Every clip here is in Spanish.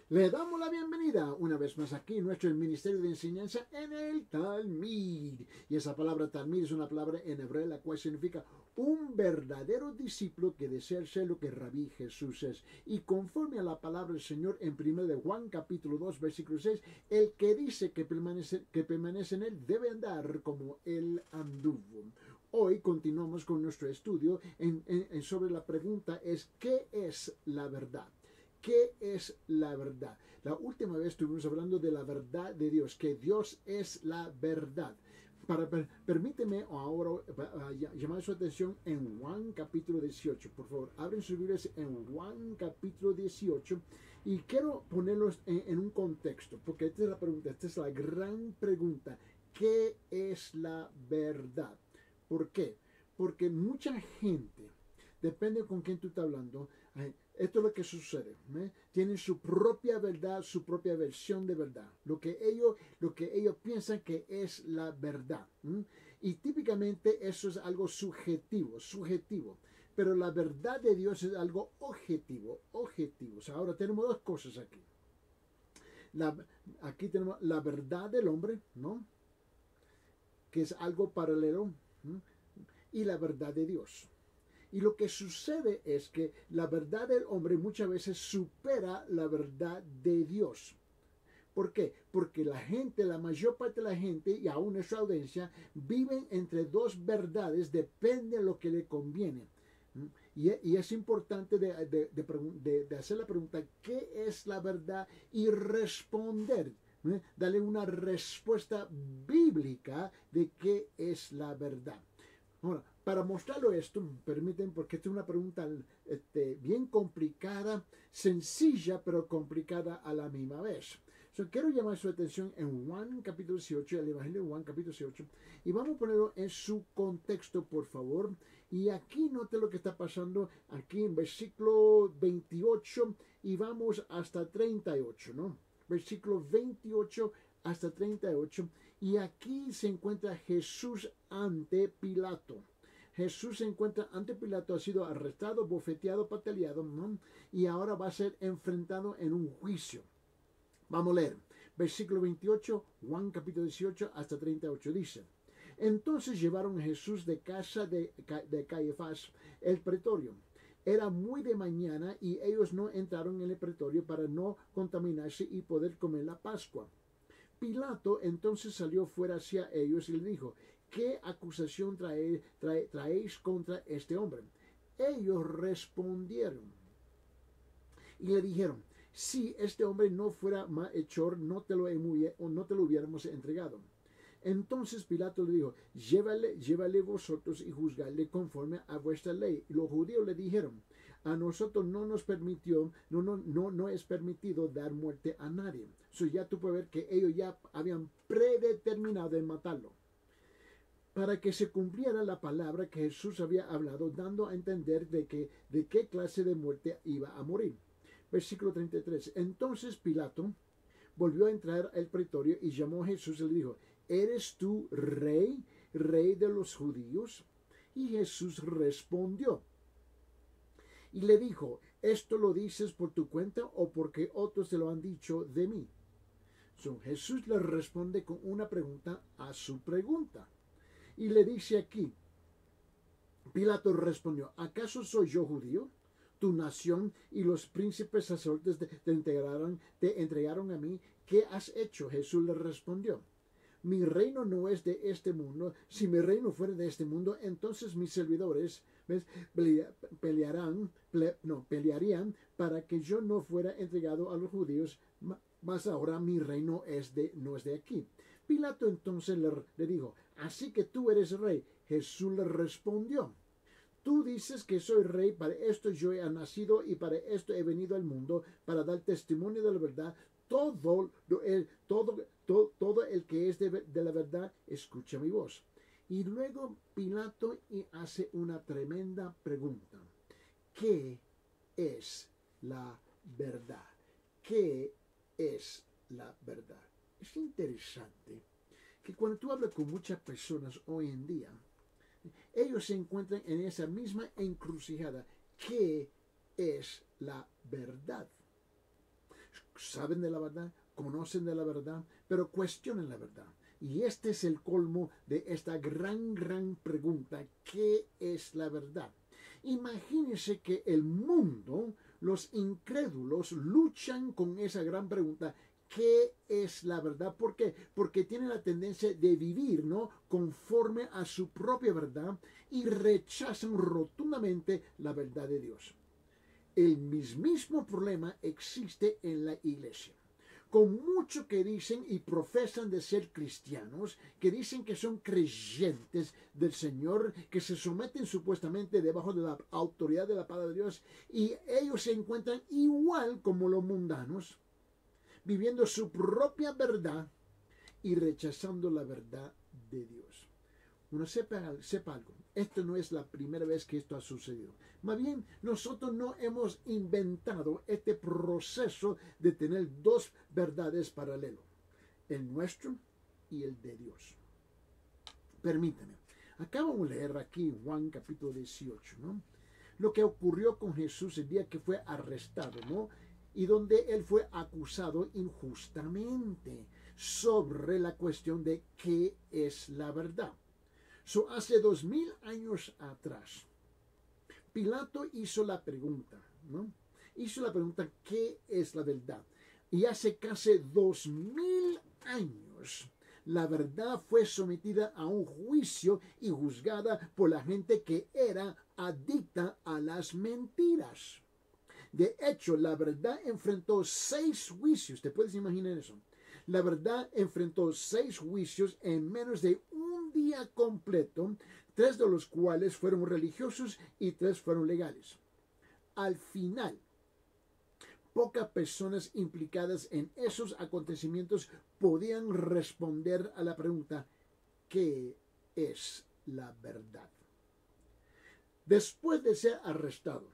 Le damos la bienvenida una vez más aquí en nuestro Ministerio de Enseñanza en el Talmud. Y esa palabra Talmud es una palabra en hebreo la cual significa un verdadero discípulo que desea ser lo que Rabí Jesús es. Y conforme a la palabra del Señor en 1 de Juan capítulo 2 versículo 6, el que dice que permanece en él debe andar como él anduvo. Hoy continuamos con nuestro estudio sobre la pregunta es ¿qué es la verdad? ¿Qué es la verdad? La última vez estuvimos hablando de la verdad de Dios, que Dios es la verdad. Permíteme ahora llamar su atención en Juan capítulo 18. Por favor, abren sus Biblias en Juan capítulo 18 y quiero ponerlos en un contexto, porque esta es la pregunta, esta es la gran pregunta. ¿Qué es la verdad? ¿Por qué? Porque mucha gente, depende con quién tú estás hablando, esto es lo que sucede. Tienen su propia verdad, su propia versión de verdad. Lo que ellos piensan que es la verdad. Y típicamente eso es algo subjetivo. Pero la verdad de Dios es algo objetivo. O sea, ahora tenemos dos cosas aquí. Aquí tenemos la verdad del hombre, ¿no? Que es algo paralelo. Y la verdad de Dios. Y lo que sucede es que la verdad del hombre muchas veces supera la verdad de Dios. ¿Por qué? Porque la mayor parte de la gente y aún nuestra audiencia viven entre dos verdades, depende de lo que le conviene. Y es importante de hacer la pregunta, ¿qué es la verdad? Y responder, darle una respuesta bíblica de qué es la verdad. Ahora, para mostrarlo esto, permiten, porque esta es una pregunta bien complicada, sencilla, pero complicada a la misma vez. Quiero llamar su atención en Juan capítulo 18, el Evangelio de Juan capítulo 18, y vamos a ponerlo en su contexto, por favor. Y aquí note lo que está pasando aquí en versículo 28 y vamos hasta 38, ¿no? Versículo 28 hasta 38. Y aquí se encuentra Jesús ante Pilato. Jesús se encuentra ante Pilato, ha sido arrestado, bofeteado, pataleado, ¿no? Y ahora va a ser enfrentado en un juicio. Vamos a leer. Versículo 28, Juan capítulo 18 hasta 38 dice: Entonces llevaron a Jesús de casa de Caifás, el pretorio. Era muy de mañana y ellos no entraron en el pretorio para no contaminarse y poder comer la Pascua. Pilato entonces salió fuera hacia ellos y le dijo: ¿Qué acusación traéis contra este hombre? Ellos respondieron y le dijeron: si este hombre no fuera malhechor, no te lo hubiéramos entregado. Entonces Pilato le dijo: llévale vosotros y juzgadle conforme a vuestra ley. Y los judíos le dijeron: a nosotros no es permitido dar muerte a nadie. Ya tú puedes ver que ellos ya habían predeterminado en matarlo, para que se cumpliera la palabra que Jesús había hablado, dando a entender de qué clase de muerte iba a morir. Versículo 33. Entonces Pilato volvió a entrar al pretorio y llamó a Jesús y le dijo: ¿eres tú rey de los judíos? Y Jesús respondió y le dijo: ¿esto lo dices por tu cuenta o porque otros te lo han dicho de mí? Jesús le responde con una pregunta a su pregunta. Y le dice aquí, Pilato respondió: ¿acaso soy yo judío? Tu nación y los príncipes sacerdotes te entregaron a mí. ¿Qué has hecho? Jesús le respondió: mi reino no es de este mundo. Si mi reino fuera de este mundo, entonces mis servidores pelearían para que yo no fuera entregado a los judíos, mas ahora mi reino no es de aquí. Pilato entonces le dijo: así que tú eres rey. Jesús le respondió: tú dices que soy rey, para esto yo he nacido y para esto he venido al mundo, para dar testimonio de la verdad. Todo el que es de la verdad escucha mi voz. Y luego Pilato hace una tremenda pregunta: ¿qué es la verdad? ¿Qué es la verdad? Es interesante que cuando tú hablas con muchas personas hoy en día, ellos se encuentran en esa misma encrucijada. ¿Qué es la verdad? saben de la verdad, conocen de la verdad, pero cuestionan la verdad. Y este es el colmo de esta gran pregunta: ¿qué es la verdad? Imagínense que el mundo, los incrédulos, luchan con esa gran pregunta: ¿qué es la verdad? ¿Por qué? Porque tienen la tendencia de vivir, ¿no?, conforme a su propia verdad, y rechazan rotundamente la verdad de Dios. El mismo problema existe en la iglesia. Con muchos que dicen y profesan de ser cristianos, que dicen que son creyentes del Señor, que se someten supuestamente debajo de la autoridad de la palabra de Dios, y ellos se encuentran igual como los mundanos, viviendo su propia verdad y rechazando la verdad de Dios. Uno sepa algo, esto no es la primera vez que esto ha sucedido. Más bien, nosotros no hemos inventado este proceso de tener dos verdades paralelas: el nuestro y el de Dios. Permítame, acabamos de leer aquí en Juan capítulo 18, ¿no?, lo que ocurrió con Jesús el día que fue arrestado, ¿no?, y donde él fue acusado injustamente sobre la cuestión de qué es la verdad. Hace 2000 años atrás, Pilato hizo la pregunta, ¿no? Hizo la pregunta: ¿qué es la verdad? Y hace casi 2000 años, la verdad fue sometida a un juicio y juzgada por la gente que era adicta a las mentiras. De hecho, la verdad enfrentó 6 juicios. ¿Te puedes imaginar eso? La verdad enfrentó 6 juicios en menos de un día completo, 3 de los cuales fueron religiosos y 3 fueron legales. Al final, pocas personas implicadas en esos acontecimientos podían responder a la pregunta: ¿qué es la verdad? Después de ser arrestado,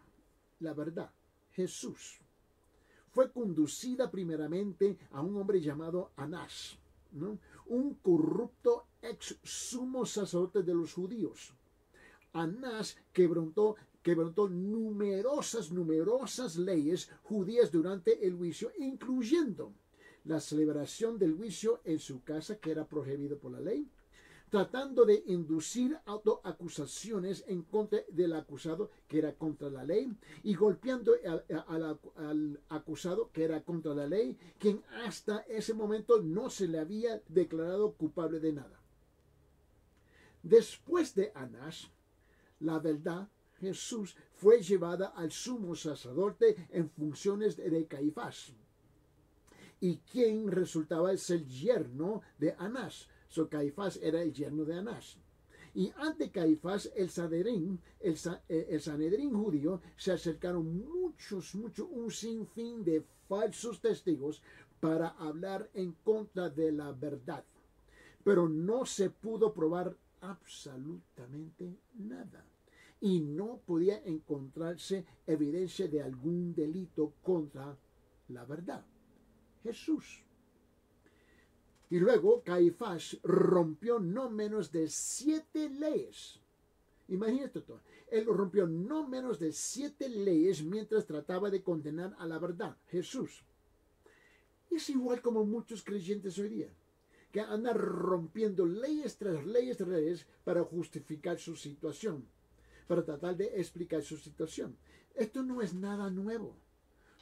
la verdad, Jesús, fue conducida primeramente a un hombre llamado Anás, ¿no?, un corrupto ex sumo sacerdote de los judíos. Anás quebrantó numerosas leyes judías durante el juicio, incluyendo la celebración del juicio en su casa, que era prohibido por la ley, tratando de inducir autoacusaciones en contra del acusado, que era contra la ley, y golpeando al acusado, que era contra la ley, quien hasta ese momento no se le había declarado culpable de nada. Después de Anás, la verdad, Jesús, fue llevada al sumo sacerdote en funciones de Caifás, y quien resultaba ser yerno de Anás. Caifás era el yerno de Anás. Y ante Caifás, el Sanedrín judío, se acercaron un sinfín de falsos testigos para hablar en contra de la verdad. Pero no se pudo probar absolutamente nada. Y no podía encontrarse evidencia de algún delito contra la verdad. Jesús. Y luego Caifás rompió no menos de 7 leyes. Imagínate todo. Él rompió no menos de 7 leyes mientras trataba de condenar a la verdad, Jesús. Es igual como muchos creyentes hoy día, que andan rompiendo leyes tras leyes para justificar su situación, para tratar de explicar su situación. Esto no es nada nuevo.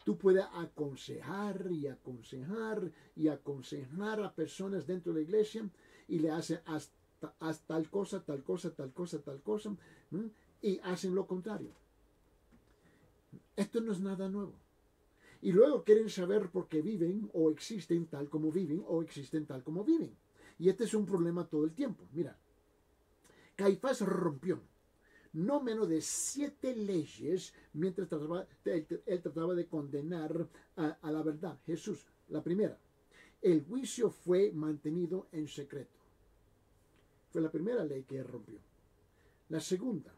Tú puedes aconsejar a personas dentro de la iglesia, y le hacen hasta tal cosa, y hacen lo contrario. Esto no es nada nuevo. Y luego quieren saber por qué viven o existen tal como viven o existen tal como viven. Y este es un problema todo el tiempo. Mira, Caifás rompió no menos de 7 leyes mientras él trataba de condenar a la verdad, Jesús. La primera: el juicio fue mantenido en secreto. Fue la primera ley que él rompió. La segunda: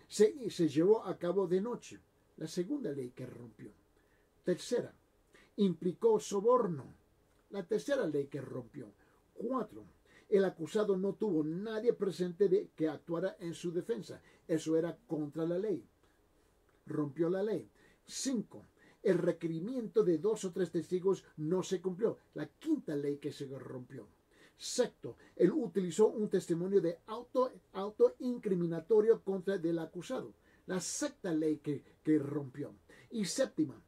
se llevó a cabo de noche. La segunda ley que rompió. Tercera: implicó soborno. La tercera ley que rompió. 4: el acusado no tuvo nadie presente que actuara en su defensa. Eso era contra la ley. Rompió la ley. 5: el requerimiento de 2 o 3 testigos no se cumplió. La quinta ley que se rompió. Sexto, él utilizó un testimonio de autoincriminatorio contra del acusado. La sexta ley que rompió. Y séptima,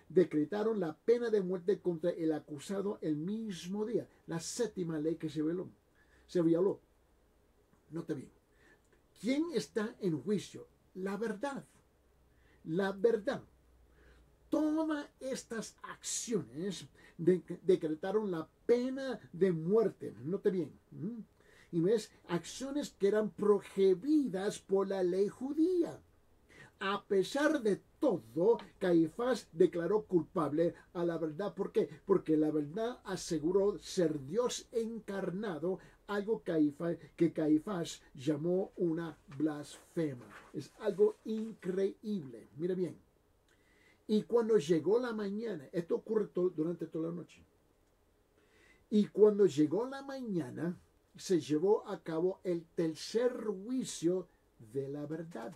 decretaron la pena de muerte contra el acusado el mismo día. La séptima ley que se violó. Note bien. ¿Quién está en juicio? La verdad. La verdad. Todas estas acciones decretaron la pena de muerte. Note bien. Y ves, acciones que eran prohibidas por la ley judía. A pesar de todo, Caifás declaró culpable a la verdad. ¿Por qué? Porque la verdad aseguró ser Dios encarnado, algo que Caifás llamó una blasfema. Es algo increíble. Mire bien. Y cuando llegó la mañana, esto ocurre durante toda la noche. Y cuando llegó la mañana, se llevó a cabo el tercer juicio de la verdad.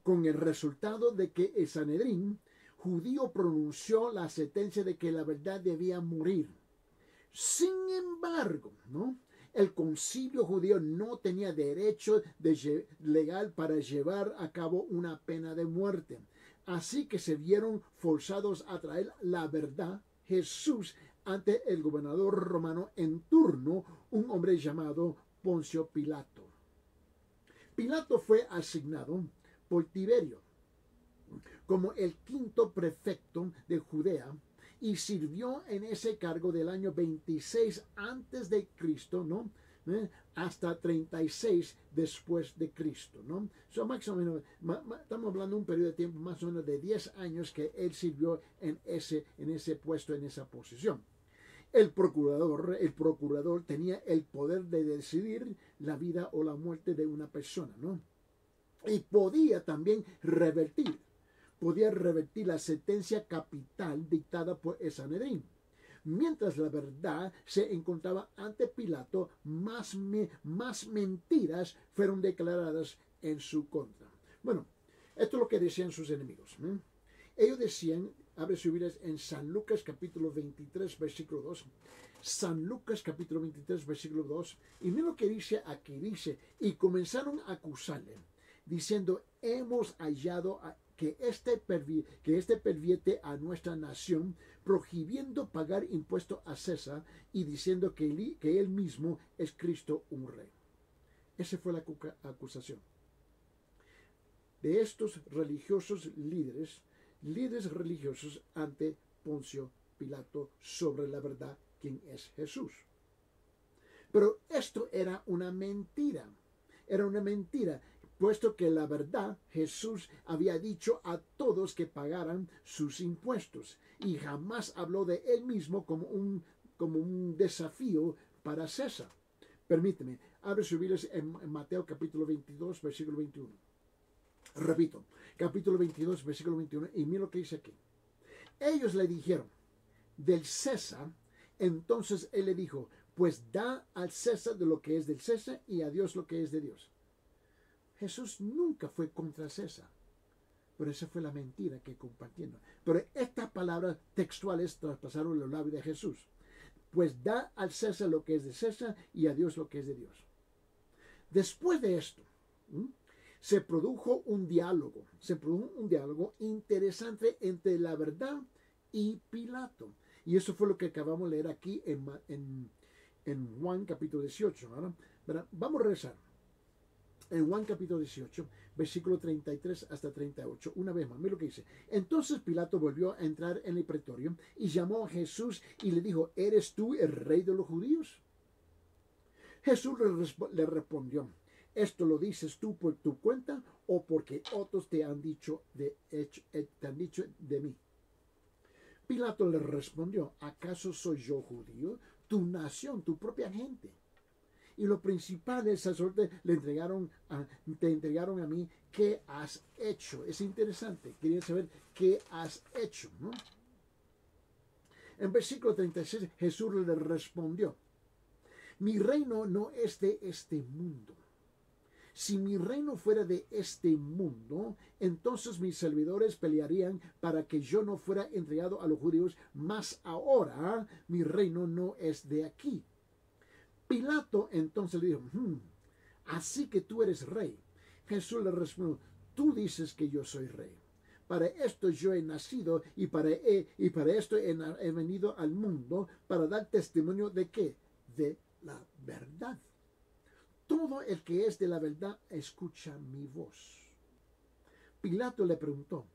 Con el resultado de que el Sanedrín judío pronunció la sentencia de que la verdad debía morir. Sin embargo, el concilio judío no tenía derecho legal para llevar a cabo una pena de muerte. Así que se vieron forzados a traer la verdad, Jesús, ante el gobernador romano en turno, un hombre llamado Poncio Pilato. Pilato fue asignado por Tiberio como el quinto prefecto de Judea y sirvió en ese cargo del año 26 antes de Cristo, hasta 36 después de Cristo, más o menos, estamos hablando de un periodo de tiempo más o menos de 10 años que él sirvió en ese puesto, en esa posición. El procurador tenía el poder de decidir la vida o la muerte de una persona, y podía también revertir la sentencia capital dictada por el Sanedrín. Mientras la verdad se encontraba ante Pilato, más mentiras fueron declaradas en su contra. Bueno, esto es lo que decían sus enemigos. Ellos decían, abre su Biblia en San Lucas capítulo 23, versículo 2. San Lucas capítulo 23, versículo 2. Y mira lo que dice aquí, dice, y comenzaron a acusarle, diciendo, hemos hallado que este pervierte a nuestra nación, prohibiendo pagar impuesto a César y diciendo que él mismo es Cristo un rey. Esa fue la acusación de estos líderes religiosos ante Poncio Pilato sobre la verdad, quién es Jesús. Pero esto era una mentira, puesto que la verdad Jesús había dicho a todos que pagaran sus impuestos y jamás habló de él mismo como un desafío para César. Permíteme, abre su Biblia en Mateo capítulo 22, versículo 21. Repito, capítulo 22, versículo 21, y mira lo que dice aquí. Ellos le dijeron, del César. Entonces él le dijo, pues da al César de lo que es del César y a Dios lo que es de Dios. Jesús nunca fue contra César, pero esa fue la mentira que compartieron. Pero estas palabras textuales traspasaron los labios de Jesús. Pues da al César lo que es de César y a Dios lo que es de Dios. Después de esto, se produjo un diálogo interesante entre la verdad y Pilato. Y eso fue lo que acabamos de leer aquí en Juan capítulo 18. ¿verdad? Vamos a rezar. En Juan capítulo 18, versículo 33 hasta 38, una vez más, mira lo que dice. Entonces Pilato volvió a entrar en el pretorio y llamó a Jesús y le dijo, ¿eres tú el rey de los judíos? Jesús le respondió, ¿esto lo dices tú por tu cuenta o porque otros te han dicho de mí? Pilato le respondió, ¿acaso soy yo judío? Tu nación, tu propia gente. Y lo principal, el sacerdote te entregaron a mí, ¿qué has hecho? Es interesante, quería saber qué has hecho, ¿no? En versículo 36, Jesús le respondió, mi reino no es de este mundo. Si mi reino fuera de este mundo, entonces mis servidores pelearían para que yo no fuera entregado a los judíos, mas ahora mi reino no es de aquí. Pilato entonces le dijo, así que tú eres rey. Jesús le respondió, tú dices que yo soy rey. Para esto yo he nacido y para esto he venido al mundo, para dar testimonio de qué? De la verdad. Todo el que es de la verdad escucha mi voz. Pilato le preguntó,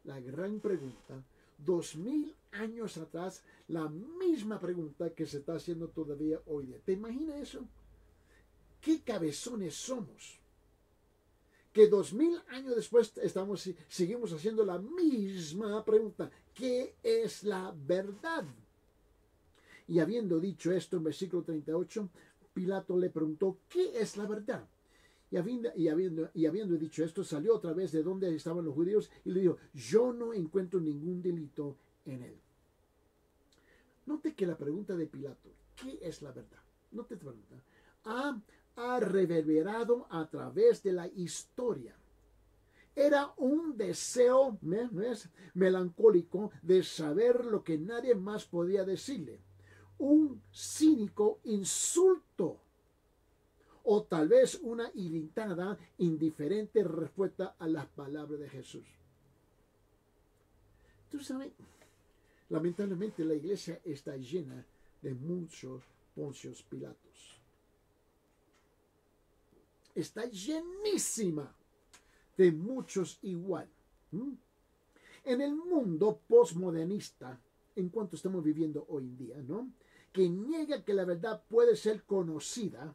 la gran pregunta, 2000 años atrás, la misma pregunta que se está haciendo todavía hoy día. ¿Te imaginas eso? ¿Qué cabezones somos? Que 2000 años después seguimos haciendo la misma pregunta. ¿Qué es la verdad? Y habiendo dicho esto en versículo 38, Pilato le preguntó, ¿qué es la verdad? Y habiendo dicho esto, salió otra vez de donde estaban los judíos y le dijo, yo no encuentro ningún delito en él. Note que la pregunta de Pilato, ¿qué es la verdad? Note esta pregunta. Ha reverberado a través de la historia. Era un deseo melancólico de saber lo que nadie más podía decirle. Un cínico insulto o tal vez una irritada, indiferente respuesta a las palabras de Jesús. Tú sabes, lamentablemente la iglesia está llena de muchos Poncios Pilatos. Está llenísima de muchos igual. En el mundo postmodernista, en cuanto estamos viviendo hoy en día, ¿no? Que niega que la verdad puede ser conocida,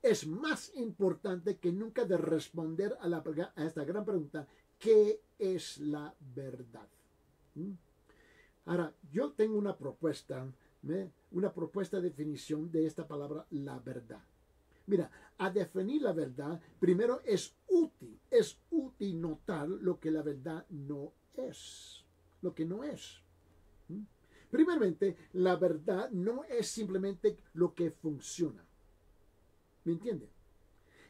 es más importante que nunca de responder a esta gran pregunta, ¿qué es la verdad? Ahora, yo tengo una propuesta de definición de esta palabra, la verdad. Mira, a definir la verdad, primero es útil notar lo que la verdad no es, lo que no es. Primeramente, la verdad no es simplemente lo que funciona. ¿Me entiende?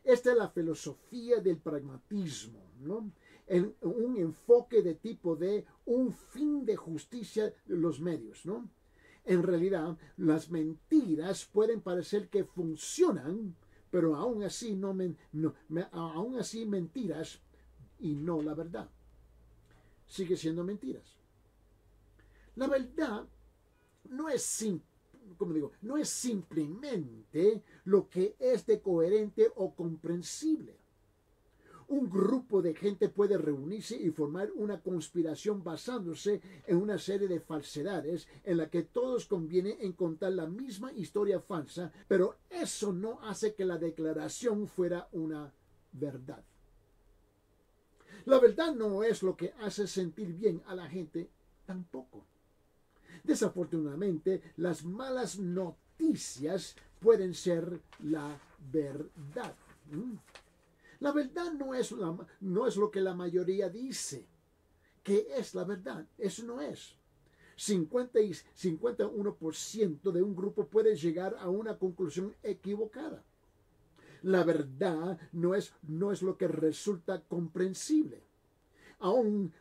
Esta es la filosofía del pragmatismo, ¿no? En un enfoque de tipo de un fin de justicia de los medios, ¿no? En realidad, las mentiras pueden parecer que funcionan, pero aún así aún así mentiras y no la verdad. Sigue siendo mentiras. La verdad no es simplemente lo que es de coherente o comprensible. Un grupo de gente puede reunirse y formar una conspiración basándose en una serie de falsedades en la que todos convienen en contar la misma historia falsa, pero eso no hace que la declaración fuera una verdad. La verdad no es lo que hace sentir bien a la gente tampoco. Desafortunadamente, las malas noticias pueden ser la verdad. La verdad no es lo que la mayoría dice. ¿Qué es la verdad? Eso no es. 51% de un grupo puede llegar a una conclusión equivocada. La verdad no es lo que resulta comprensible. Aún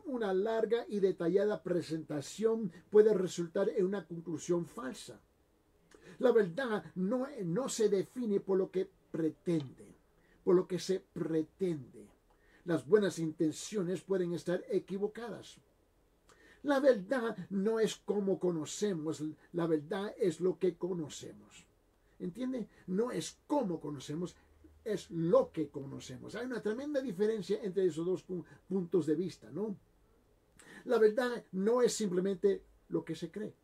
una larga y detallada presentación puede resultar en una conclusión falsa. La verdad no se define por lo que pretende, por lo que se pretende. Las buenas intenciones pueden estar equivocadas. La verdad no es cómo conocemos, la verdad es lo que conocemos. ¿Entiende? No es cómo conocemos, es lo que conocemos. Hay una tremenda diferencia entre esos dos puntos de vista, ¿no? La verdad no es simplemente lo que se cree.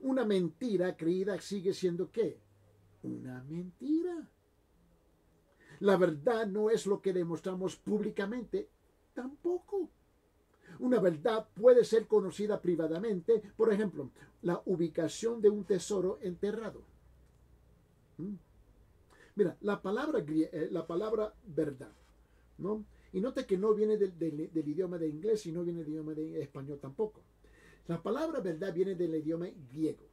Una mentira creída sigue siendo ¿qué? Una mentira. La verdad no es lo que demostramos públicamente, tampoco. Una verdad puede ser conocida privadamente, por ejemplo, la ubicación de un tesoro enterrado. Mira, la palabra verdad, ¿no? Y nota que no viene del idioma de inglés y no viene del idioma de español tampoco. La palabra verdad viene del idioma griego.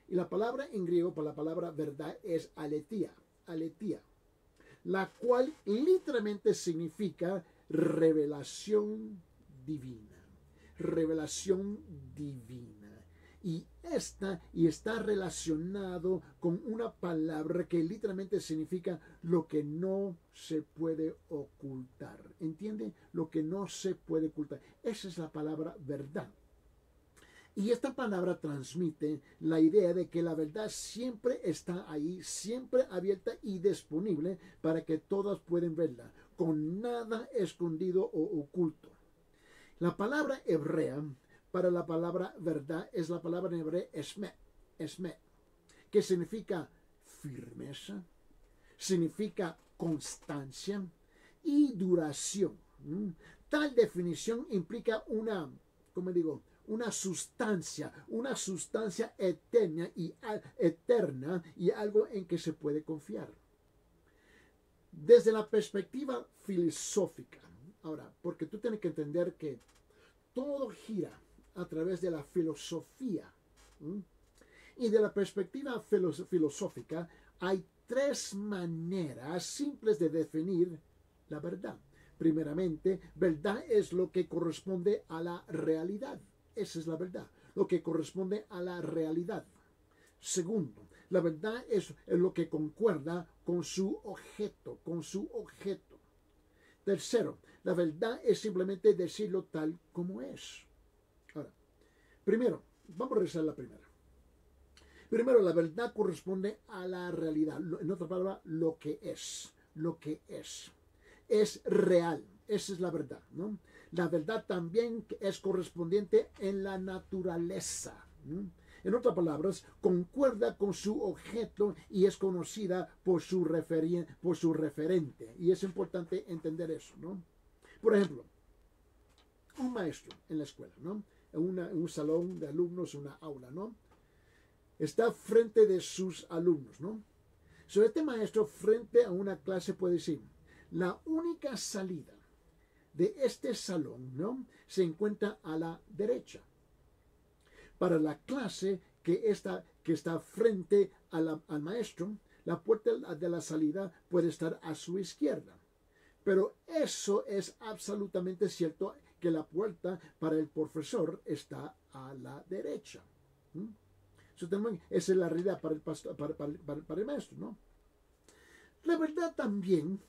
Y la palabra en griego para la palabra verdad es aletheia, aletheia, la cual literalmente significa revelación divina, revelación divina. Y está relacionado con una palabra que literalmente significa lo que no se puede ocultar. ¿Entiende? Lo que no se puede ocultar. Esa es la palabra verdad. Y esta palabra transmite la idea de que la verdad siempre está ahí, siempre abierta y disponible para que todas puedan verla, con nada escondido o oculto. La palabra hebrea para la palabra verdad es la palabra en hebreo esme, que significa firmeza, significa constancia y duración. Tal definición implica una, ¿cómo digo?, una sustancia eterna y algo en que se puede confiar. Desde la perspectiva filosófica, ahora, porque tú tienes que entender que todo gira a través de la filosofía. Y de la perspectiva filosófica hay tres maneras simples de definir la verdad. Primeramente, verdad es lo que corresponde a la realidad. Esa es la verdad, lo que corresponde a la realidad. Segundo, la verdad es lo que concuerda con su objeto, Tercero, la verdad es simplemente decirlo tal como es. Ahora, primero, vamos a revisar la primera. Primero, la verdad corresponde a la realidad. En otra palabra, lo que es. Lo que es. Es real. Esa es la verdad, ¿no? La verdad también es correspondiente en la naturaleza. En otras palabras, concuerda con su objeto y es conocida por su referente. Y es importante entender eso, ¿no? Por ejemplo, un maestro en la escuela, ¿no? En un salón de alumnos, una aula, ¿no? Está frente de sus alumnos, ¿no? Este maestro frente a una clase puede decir, la única salida de este salón, ¿no?, se encuentra a la derecha. Para la clase que está frente al maestro, la puerta de la salida puede estar a su izquierda. Pero eso es absolutamente cierto, que la puerta para el profesor está a la derecha. Esa es la realidad para el maestro, ¿no? La verdad también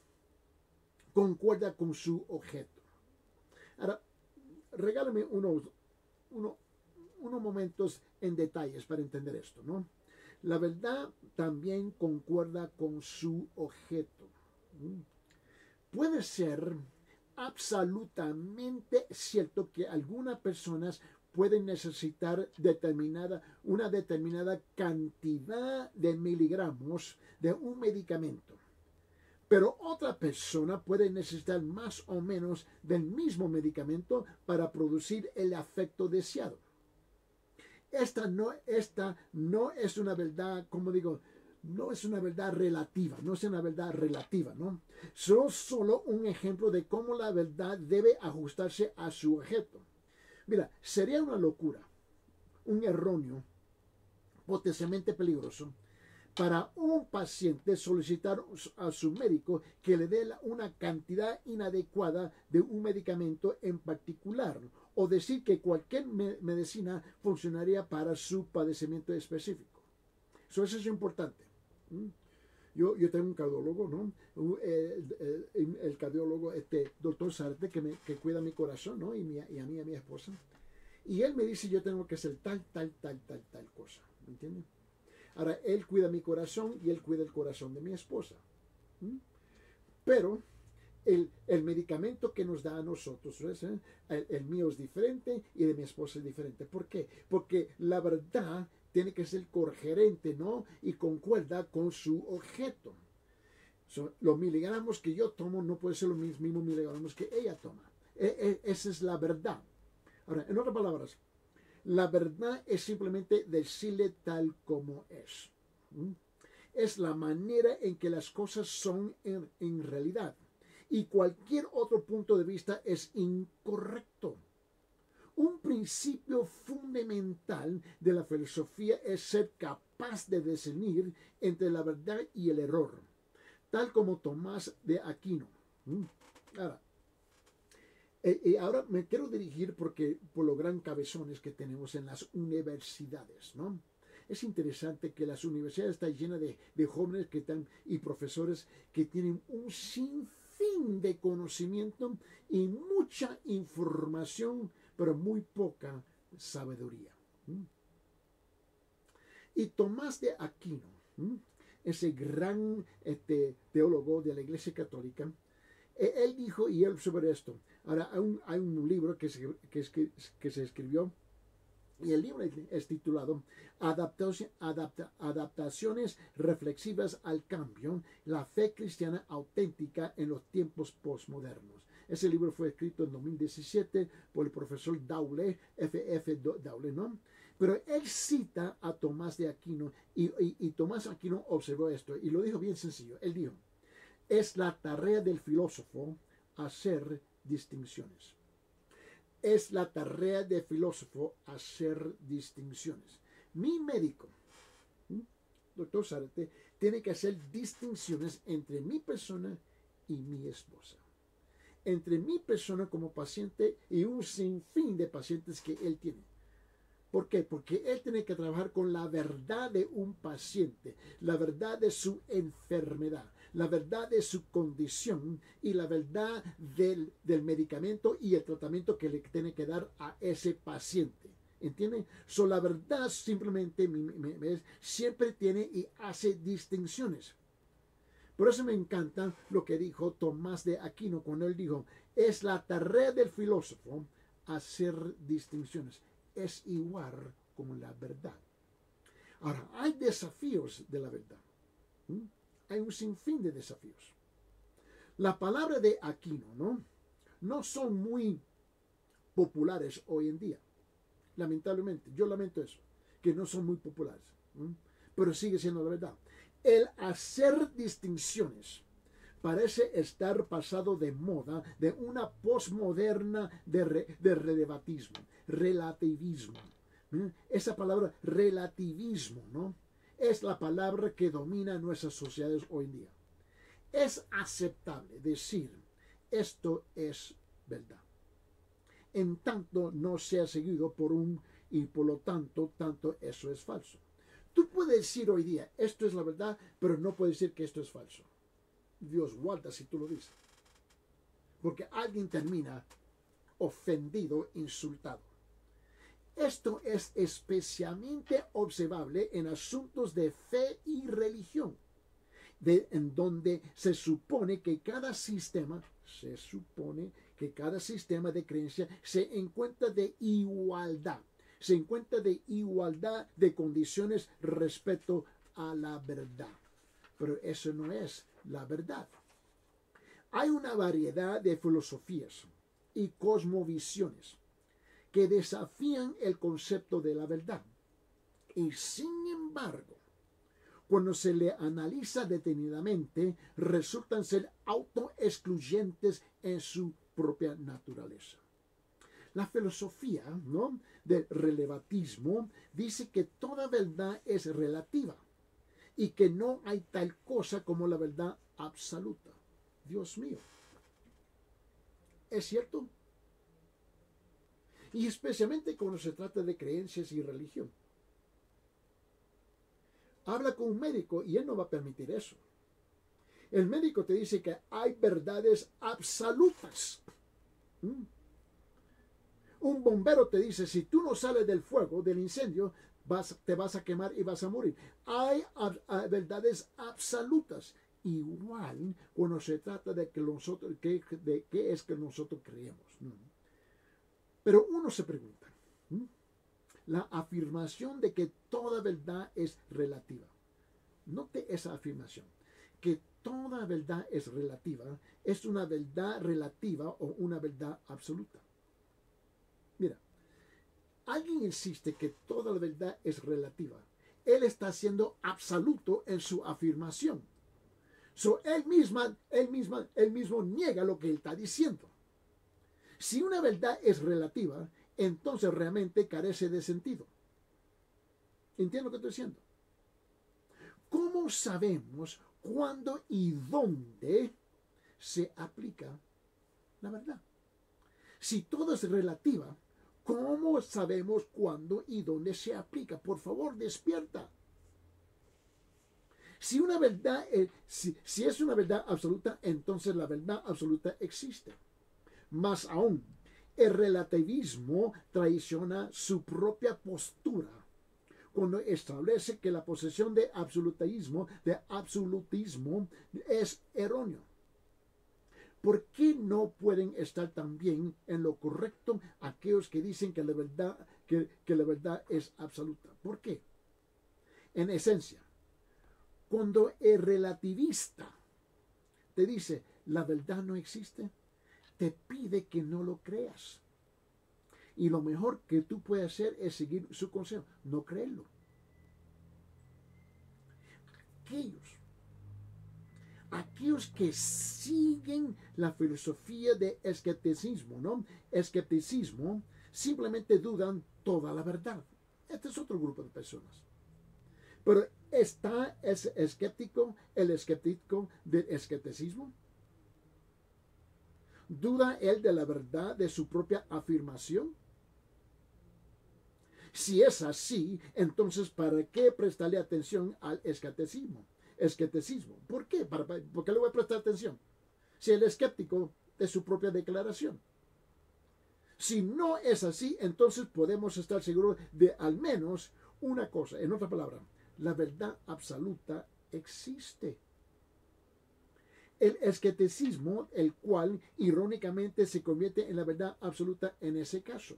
concuerda con su objeto. Ahora, regálame unos momentos en detalles para entender esto, ¿no? La verdad también concuerda con su objeto. Puede ser absolutamente cierto que algunas personas pueden necesitar una determinada cantidad de miligramos de un medicamento. Pero otra persona puede necesitar más o menos del mismo medicamento para producir el efecto deseado. Esta no es una verdad, como digo, no es una verdad relativa, ¿no? Solo un ejemplo de cómo la verdad debe ajustarse a su objeto. Mira, sería una locura, un erróneo, potencialmente peligroso, para un paciente solicitar a su médico que le dé una cantidad inadecuada de un medicamento en particular, o decir que cualquier medicina funcionaría para su padecimiento específico. Eso es importante. Yo tengo un cardiólogo, ¿no? El cardiólogo, doctor Sarte, que cuida mi corazón, ¿no? Y a mí, a mi esposa. Y él me dice, yo tengo que hacer tal cosa. ¿Me entiendes? Ahora, él cuida mi corazón y él cuida el corazón de mi esposa. Pero el medicamento que nos da a nosotros, el mío es diferente y de mi esposa es diferente. ¿Por qué? Porque la verdad tiene que ser coherente, ¿no? Y concuerda con su objeto. Los miligramos que yo tomo no pueden ser los mismos miligramos que ella toma. Esa es la verdad. Ahora, en otras palabras, la verdad es simplemente decirle tal como es. Es la manera en que las cosas son en realidad. Y cualquier otro punto de vista es incorrecto. Un principio fundamental de la filosofía es ser capaz capaz de discernir entre la verdad y el error, tal como Tomás de Aquino. Ahora, ahora me quiero dirigir por los gran cabezones que tenemos en las universidades, ¿no? Es interesante que las universidades están llenas de jóvenes y profesores que tienen un sinfín de conocimiento y mucha información, pero muy poca sabiduría. Y Tomás de Aquino, ese gran teólogo de la Iglesia Católica, él dijo, y él sobre esto, ahora hay un libro que se escribió, y el libro es titulado Adaptaciones reflexivas al cambio, la fe cristiana auténtica en los tiempos postmodernos. Ese libro fue escrito en 2017 por el profesor Dowley, F.F. Dowley, ¿no? Pero él cita a Tomás de Aquino y Tomás de Aquino observó esto y lo dijo bien sencillo. Él dijo, es la tarea del filósofo hacer distinciones. Es la tarea del filósofo hacer distinciones. Mi médico, doctor Zárate, tiene que hacer distinciones entre mi persona y mi esposa. Entre mi persona como paciente y un sinfín de pacientes que él tiene. ¿Por qué? Porque él tiene que trabajar con la verdad de un paciente, la verdad de su enfermedad, la verdad de su condición y la verdad del medicamento y el tratamiento que le tiene que dar a ese paciente. ¿Entienden? La verdad simplemente siempre tiene y hace distinciones. Por eso me encanta lo que dijo Tomás de Aquino cuando él dijo, es la tarea del filósofo hacer distinciones. Es igual como la verdad. Ahora, hay desafíos de la verdad. Hay un sinfín de desafíos. La palabra de Aquino, no son muy populares hoy en día. Lamentablemente, yo lamento eso, que no son muy populares. Pero sigue siendo la verdad. El hacer distinciones parece estar pasado de moda de una posmoderna de relativismo. Esa palabra relativismo, es la palabra que domina nuestras sociedades hoy en día. Es aceptable decir esto es verdad, en tanto no sea seguido y por lo tanto eso es falso. Tú puedes decir hoy día esto es la verdad, pero no puedes decir que esto es falso. Dios guarda si tú lo dices. Porque alguien termina ofendido, insultado. Esto es especialmente observable en asuntos de fe y religión, en donde se supone que cada sistema de creencia se encuentra de igualdad. Se encuentra de igualdad de condiciones respecto a la verdad. Pero eso no es la verdad. Hay una variedad de filosofías y cosmovisiones que desafían el concepto de la verdad. Y sin embargo, cuando se le analiza detenidamente, resultan ser autoexcluyentes en su propia naturaleza. La filosofía, del relativismo dice que toda verdad es relativa y que no hay tal cosa como la verdad absoluta. Dios mío. ¿Es cierto? Y especialmente cuando se trata de creencias y religión. Habla con un médico y él no va a permitir eso. El médico te dice que hay verdades absolutas. Un bombero te dice, si tú no sales del fuego, del incendio, te vas a quemar y vas a morir. Hay verdades absolutas. Igual cuando se trata de qué es que nosotros creemos. Pero uno se pregunta, la afirmación de que toda verdad es relativa. Note esa afirmación, que toda verdad es relativa, es una verdad relativa o una verdad absoluta. Mira, alguien insiste que toda la verdad es relativa. Él está siendo absoluto en su afirmación. Él mismo niega lo que él está diciendo. Si una verdad es relativa, entonces realmente carece de sentido. ¿Entiendo lo que estoy diciendo? ¿Cómo sabemos cuándo y dónde se aplica la verdad? Si todo es relativa, ¿cómo sabemos cuándo y dónde se aplica? Por favor, despierta. Si una verdad si es una verdad absoluta, entonces la verdad absoluta existe. Más aún, el relativismo traiciona su propia postura cuando establece que la posesión de absolutismo es erróneo. ¿Por qué no pueden estar también en lo correcto aquellos que dicen que la verdad es absoluta? ¿Por qué? En esencia, cuando el relativista te dice la verdad no existe, te pide que no lo creas. Y lo mejor que tú puedes hacer es seguir su consejo, no creerlo. Aquellos que siguen la filosofía de escepticismo, ¿no? Escepticismo, simplemente dudan toda la verdad. Este es otro grupo de personas. Pero ¿está el escéptico del escepticismo? ¿Duda él de la verdad de su propia afirmación? Si es así, entonces ¿para qué prestarle atención al escepticismo? ¿Por qué? ¿Por qué le voy a prestar atención? Si el escéptico de su propia declaración. Si no es así, entonces podemos estar seguros de al menos una cosa. En otra palabra, la verdad absoluta existe. El escepticismo, el cual irónicamente se convierte en la verdad absoluta en ese caso.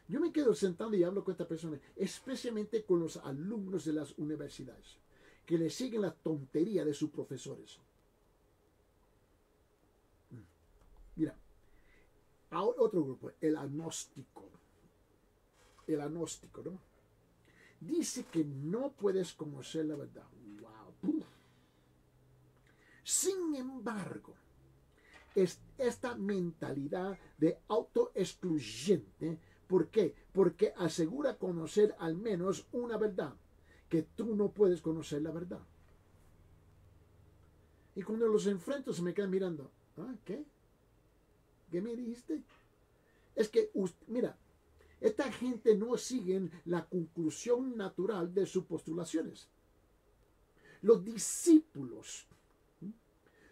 Yo me quedo sentado y hablo con esta persona, especialmente con los alumnos de las universidades, que le siguen la tontería de sus profesores. Mira, otro grupo, el agnóstico. El agnóstico, ¿no? Dice que no puedes conocer la verdad. ¡Wow! Sin embargo, esta mentalidad de autoexcluyente, ¿por qué? Porque asegura conocer al menos una verdad, que tú no puedes conocer la verdad. Y cuando los enfrento se me quedan mirando. ¿Qué? ¿Qué me dijiste? Es que, mira, esta gente no sigue la conclusión natural de sus postulaciones. Los discípulos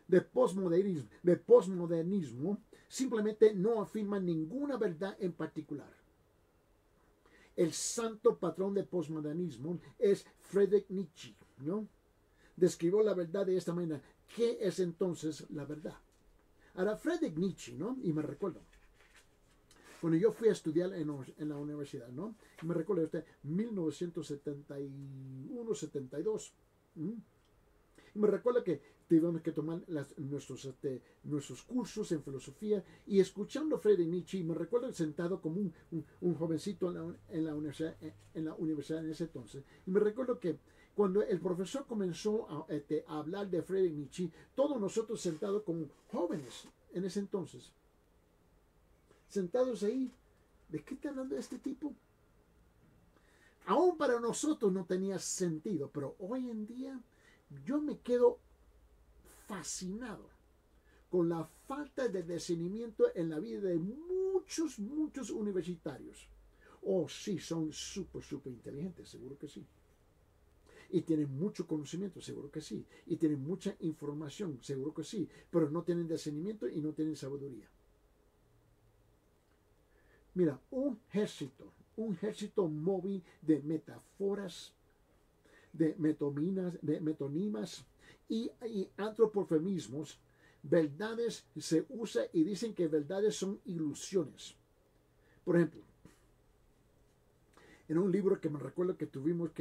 de posmodernismo simplemente no afirman ninguna verdad en particular. El santo patrón del posmodernismo es Friedrich Nietzsche, ¿no? Describió la verdad de esta manera. ¿Qué es entonces la verdad? Ahora, Friedrich Nietzsche, ¿no? Y me recuerdo, cuando yo fui a estudiar en la universidad, ¿no? Y me recuerdo usted, 1971-72. Y me recuerdo que tuvimos que tomar nuestros cursos en filosofía y escuchando a Friedrich Nietzsche, me recuerdo sentado como un jovencito en la universidad en ese entonces. Y me recuerdo que cuando el profesor comenzó a hablar de Friedrich Nietzsche, todos nosotros sentados como jóvenes en ese entonces, sentados ahí, ¿de qué está hablando este tipo? Aún para nosotros no tenía sentido, pero hoy en día yo me quedo fascinado con la falta de discernimiento en la vida de muchos universitarios. Oh, sí, son súper inteligentes, seguro que sí. Y tienen mucho conocimiento, seguro que sí. Y tienen mucha información, seguro que sí. Pero no tienen discernimiento y no tienen sabiduría. Mira, un ejército móvil de metáforas, de metonímas y antropomorfismos, verdades se usa y dicen que verdades son ilusiones. Por ejemplo, en un libro que me recuerdo que tuvimos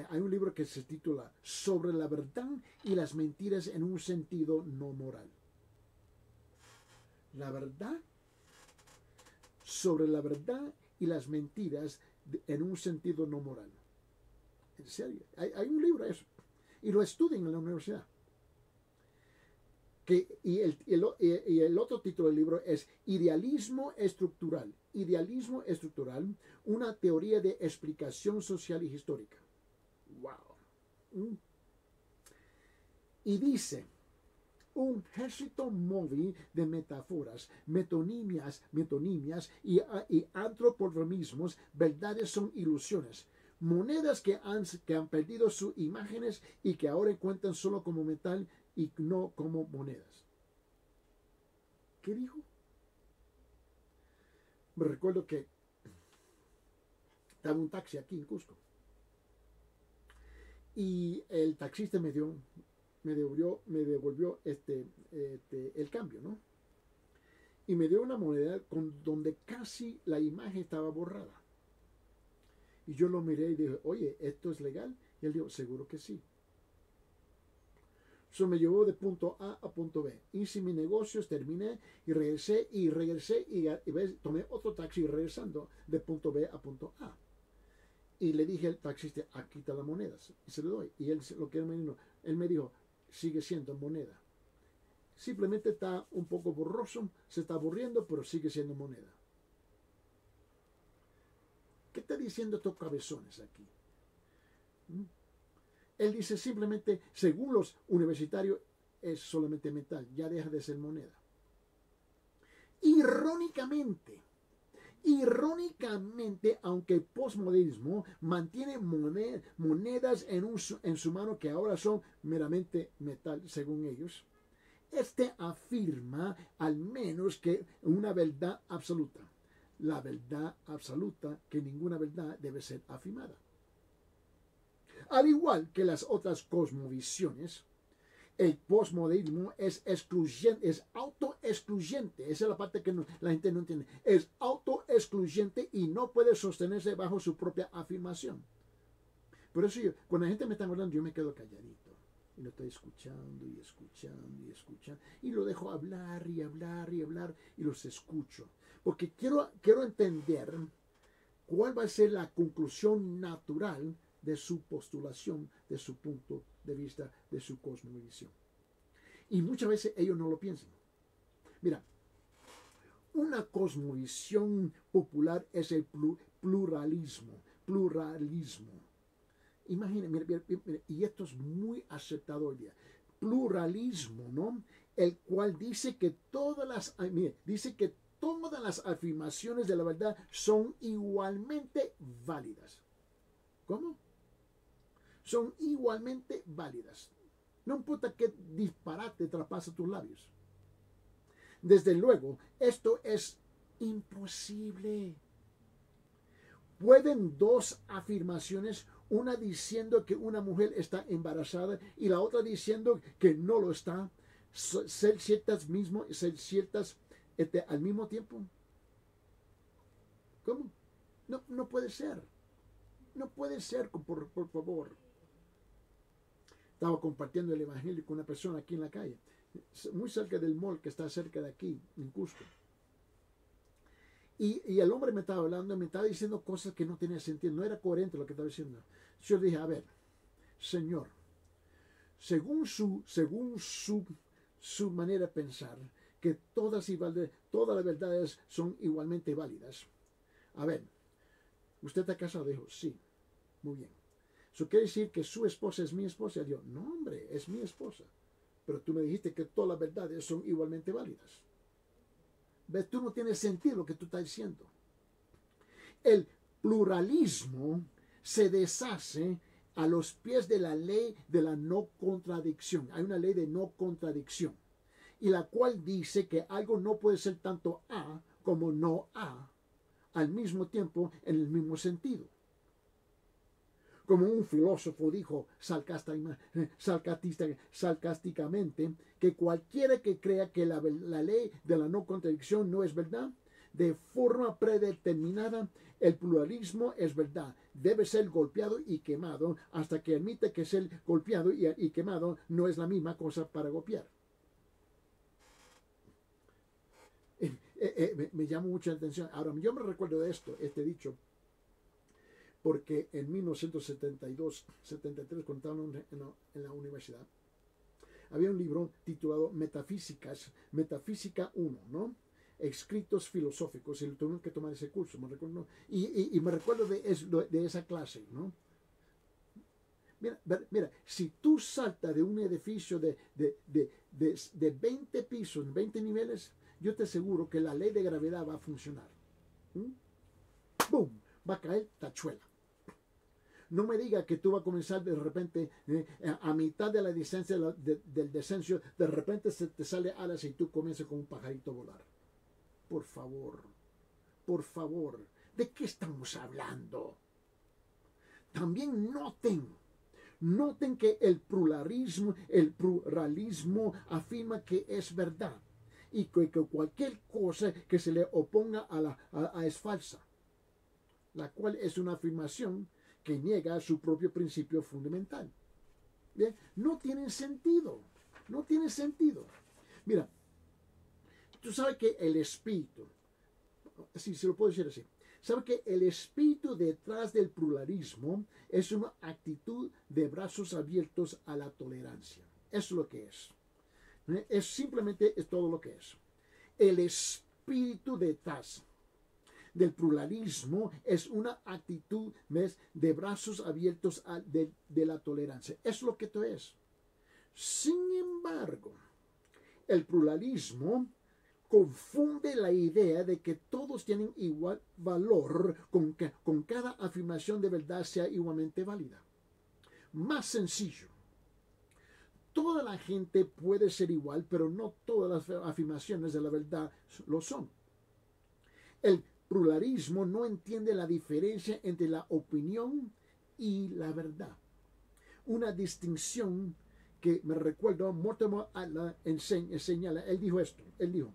hay un libro que se titula Sobre la verdad y las mentiras en un sentido no moral. La verdad sobre la verdad y las mentiras en un sentido no moral. En serio, hay un libro de eso. Y lo estudian en la universidad. Y el otro título del libro es Idealismo estructural. Idealismo estructural, una teoría de explicación social y histórica. ¡Wow! ¿Mm? Y dice, un ejército móvil de metáforas, metonimias y antropomorfismos, verdades son ilusiones. Monedas que han perdido sus imágenes y que ahora cuentan solo como metal y no como monedas. ¿Qué dijo? Me recuerdo que estaba un taxi aquí en Cusco y el taxista me devolvió el cambio, ¿no? Y me dio una moneda donde casi la imagen estaba borrada. Y yo lo miré y dije, oye, ¿esto es legal? Y él dijo, seguro que sí. Eso me llevó de punto A a punto B. Hice mis negocios, terminé y regresé y tomé otro taxi regresando de punto B a punto A. Y le dije al taxista, aquí están las monedas. Y se lo doy. Y él, lo que él me dijo, sigue siendo moneda. Simplemente está un poco borroso, se está aburriendo, pero sigue siendo moneda. ¿Qué está diciendo estos cabezones aquí? Él dice simplemente, según los universitarios, es solamente metal, ya deja de ser moneda. Irónicamente, aunque el postmodernismo mantiene monedas en su mano que ahora son meramente metal, según ellos, este afirma al menos que una verdad absoluta. La verdad absoluta, que ninguna verdad debe ser afirmada. Al igual que las otras cosmovisiones, el postmodernismo es excluyente, es autoexcluyente. Esa es la parte que la gente no entiende. Es autoexcluyente y no puede sostenerse bajo su propia afirmación. Por eso cuando la gente me está hablando, yo me quedo calladito. Y lo estoy escuchando y escuchando y escuchando. Y lo dejo hablar y hablar y hablar y los escucho. Porque quiero entender cuál va a ser la conclusión natural de su postulación, de su punto de vista, de su cosmovisión. Y muchas veces ellos no lo piensan. Mira, una cosmovisión popular es el pluralismo. Imagínense, mira, y esto es muy aceptado hoy día. Pluralismo, ¿no? El cual dice que todas las afirmaciones de la verdad son igualmente válidas. ¿Cómo? Son igualmente válidas. No importa qué disparate traspasa tus labios. Desde luego, esto es imposible. ¿Pueden dos afirmaciones, una diciendo que una mujer está embarazada y la otra diciendo que no lo está, ser ciertas al mismo tiempo? ¿Cómo? No puede ser. No puede ser, por favor. Estaba compartiendo el evangelio con una persona aquí en la calle, muy cerca del mall que está cerca de aquí, en Cusco. Y el hombre me estaba hablando, me estaba diciendo cosas que no tenían sentido, no era coherente lo que estaba diciendo. Yo le dije, a ver, Señor, según su manera de pensar, que todas las verdades son igualmente válidas. A ver, ¿usted está casado? Dijo, sí, muy bien. ¿Eso quiere decir que su esposa es mi esposa? Y yo, no, hombre, es mi esposa. Pero tú me dijiste que todas las verdades son igualmente válidas. ¿Ves? Tú no tienes sentido lo que tú estás diciendo. El pluralismo se deshace a los pies de la ley de la no contradicción. Hay una ley de no contradicción. Y la cual dice que algo no puede ser tanto A como no A al mismo tiempo en el mismo sentido. Como un filósofo dijo sarcásticamente, que cualquiera que crea que la ley de la no contradicción no es verdad, de forma predeterminada, el pluralismo es verdad. Debe ser golpeado y quemado hasta que admite que ser golpeado y quemado no es la misma cosa para golpear. Me llama mucha atención. Ahora, yo me recuerdo de este dicho, porque en 1972-73, cuando estaba en la universidad, había un libro titulado Metafísica 1, ¿no? Escritos filosóficos, y tuve que tomar ese curso, me recuerdo, y me recuerdo de esa clase, ¿no? Mira, si tú saltas de un edificio de 20 pisos, 20 niveles, yo te aseguro que la ley de gravedad va a funcionar. ¿Mm? ¡Bum! Va a caer tachuela. No me diga que tú vas a comenzar de repente, a mitad de la distancia del descenso, de repente se te sale alas y tú comienzas con un pajarito a volar. Por favor, por favor, ¿de qué estamos hablando? También noten que el pluralismo afirma que es verdad y que cualquier cosa que se le oponga es falsa, la cual es una afirmación que niega su propio principio fundamental. ¿Bien? No tiene sentido. No tiene sentido. Mira, tú sabes que el espíritu, si se lo puedo decir así, sabe que el espíritu detrás del pluralismo es una actitud de brazos abiertos a la tolerancia. Eso es lo que es. Es todo lo que es. El espíritu detrás del pluralismo es una actitud de brazos abiertos de la tolerancia. Es lo que esto es. Sin embargo, el pluralismo confunde la idea de que todos tienen igual valor con cada afirmación de verdad sea igualmente válida. Más sencillo. Toda la gente puede ser igual, pero no todas las afirmaciones de la verdad lo son. El pluralismo no entiende la diferencia entre la opinión y la verdad. Una distinción que me recuerdo, Mortimer Adler señala, él dijo esto, él dijo,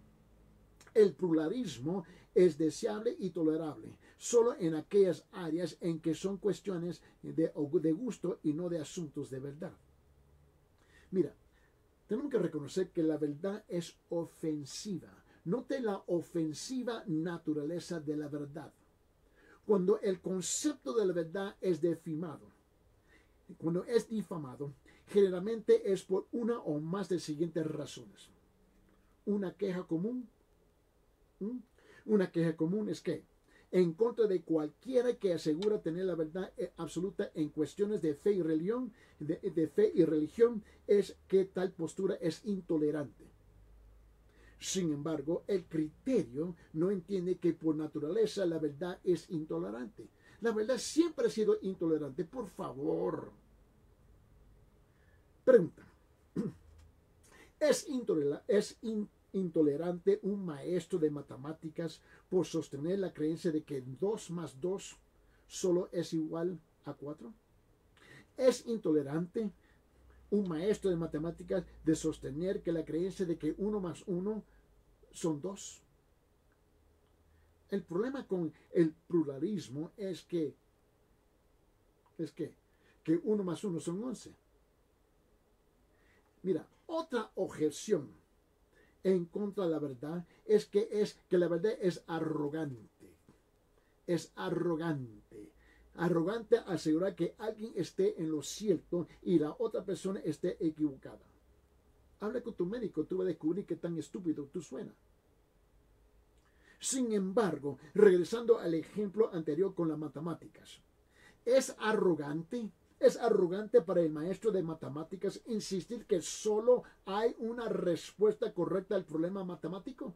el pluralismo es deseable y tolerable solo en aquellas áreas en que son cuestiones de gusto y no de asuntos de verdad. Mira, tenemos que reconocer que la verdad es ofensiva. Note la ofensiva naturaleza de la verdad. Cuando el concepto de la verdad es difamado, generalmente es por una o más de siguientes razones. Una queja común. Una queja común es que, en contra de cualquiera que asegura tener la verdad absoluta en cuestiones de fe y religión, es que tal postura es intolerante. Sin embargo, el criterio no entiende que por naturaleza la verdad es intolerante. La verdad siempre ha sido intolerante. Por favor. Pregunta. ¿Es intolerante un maestro de matemáticas por sostener la creencia de que 2 más 2 solo es igual a 4? ¿Es intolerante un maestro de matemáticas de sostener que la creencia de que 1 más 1 son 2? El problema con el pluralismo es que 1 más 1 son 11. Mira, otra objeción en contra de la verdad es que la verdad es arrogante. Es arrogante. Arrogante asegurar que alguien esté en lo cierto y la otra persona esté equivocada. Habla con tu médico, tú vas a descubrir qué tan estúpido tú suenas. Sin embargo, regresando al ejemplo anterior con las matemáticas, ¿es arrogante para el maestro de matemáticas insistir que solo hay una respuesta correcta al problema matemático?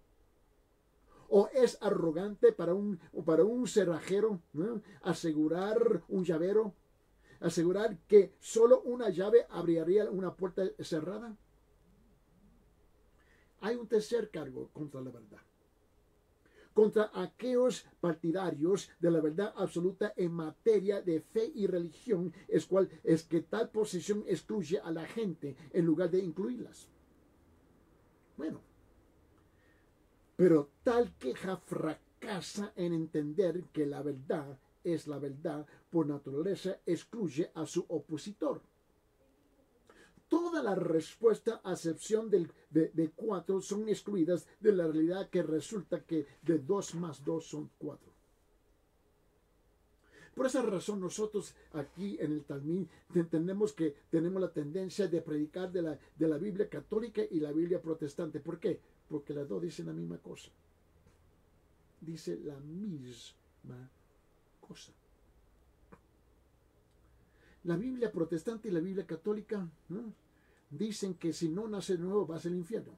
¿O es arrogante para un cerrajero, ¿no?, asegurar un llavero, asegurar que solo una llave abriría una puerta cerrada? Hay un tercer cargo contra la verdad. Contra aquellos partidarios de la verdad absoluta en materia de fe y religión, es que tal posición excluye a la gente en lugar de incluirlas. Bueno, pero tal queja fracasa en entender que la verdad es la verdad, por naturaleza excluye a su opositor. Toda la respuesta a excepción de 4 son excluidas de la realidad que resulta que de 2 más 2 son 4. Por esa razón nosotros aquí en el Talmud entendemos que tenemos la tendencia de predicar de la Biblia católica y la Biblia protestante. ¿Por qué? Porque las dos dicen la misma cosa. Dice la misma cosa. La Biblia protestante y la Biblia católica, ¿no?, dicen que si no nace de nuevo vas al infierno.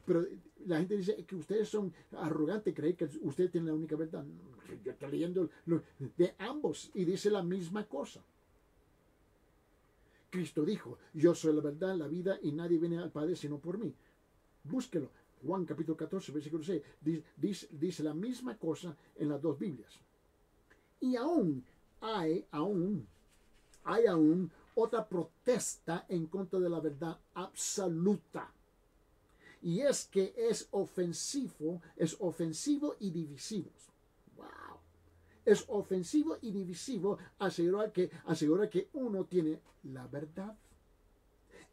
Pero la gente dice que ustedes son arrogantes, creen que ustedes tienen la única verdad. Yo estoy leyendo de ambos y dice la misma cosa. Cristo dijo, yo soy la verdad, la vida, y nadie viene al Padre sino por mí. Búsquelo. Juan capítulo 14, versículo 6. Dice la misma cosa en las dos Biblias. Y hay otra protesta en contra de la verdad absoluta. Y es que es ofensivo y divisivo. Wow. Es ofensivo y divisivo asegurar que uno tiene la verdad.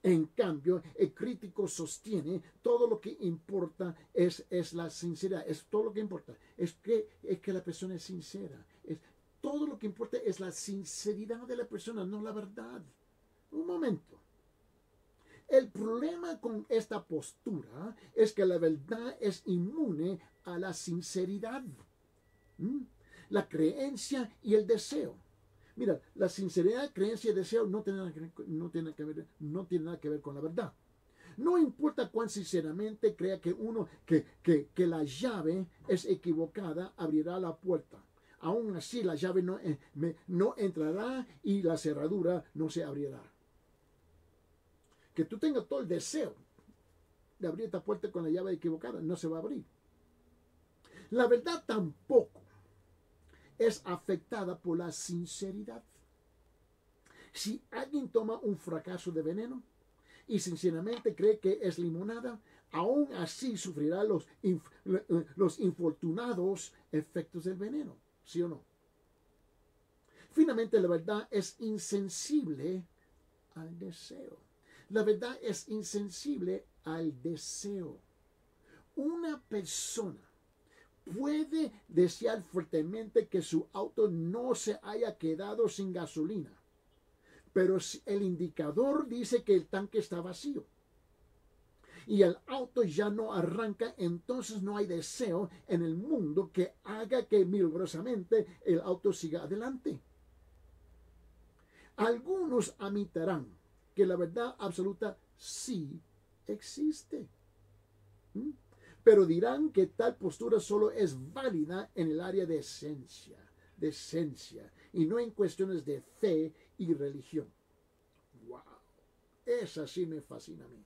En cambio, el crítico sostiene todo lo que importa es la sinceridad. Es todo lo que importa. Es que la persona es sincera. Todo lo que importa es la sinceridad de la persona, no la verdad. Un momento. El problema con esta postura es que la verdad es inmune a la sinceridad, la creencia y el deseo. Mira, la sinceridad, creencia y deseo no tienen nada que ver con la verdad. No importa cuán sinceramente crea que que la llave es equivocada, abrirá la puerta. Aún así, la llave no entrará y la cerradura no se abrirá. Que tú tengas todo el deseo de abrir esta puerta con la llave equivocada, no se va a abrir. La verdad tampoco es afectada por la sinceridad. Si alguien toma un fracaso de veneno y sinceramente cree que es limonada, aún así sufrirá los infortunados efectos del veneno, ¿sí o no? Finalmente, la verdad es insensible al deseo. La verdad es insensible al deseo. Una persona puede desear fuertemente que su auto no se haya quedado sin gasolina, pero si el indicador dice que el tanque está vacío y el auto ya no arranca, entonces no hay deseo en el mundo que haga que milagrosamente el auto siga adelante. Algunos admitirán que la verdad absoluta sí existe, pero dirán que tal postura solo es válida en el área de esencia, y no en cuestiones de fe y religión. ¡Wow! Esa sí me fascina a mí.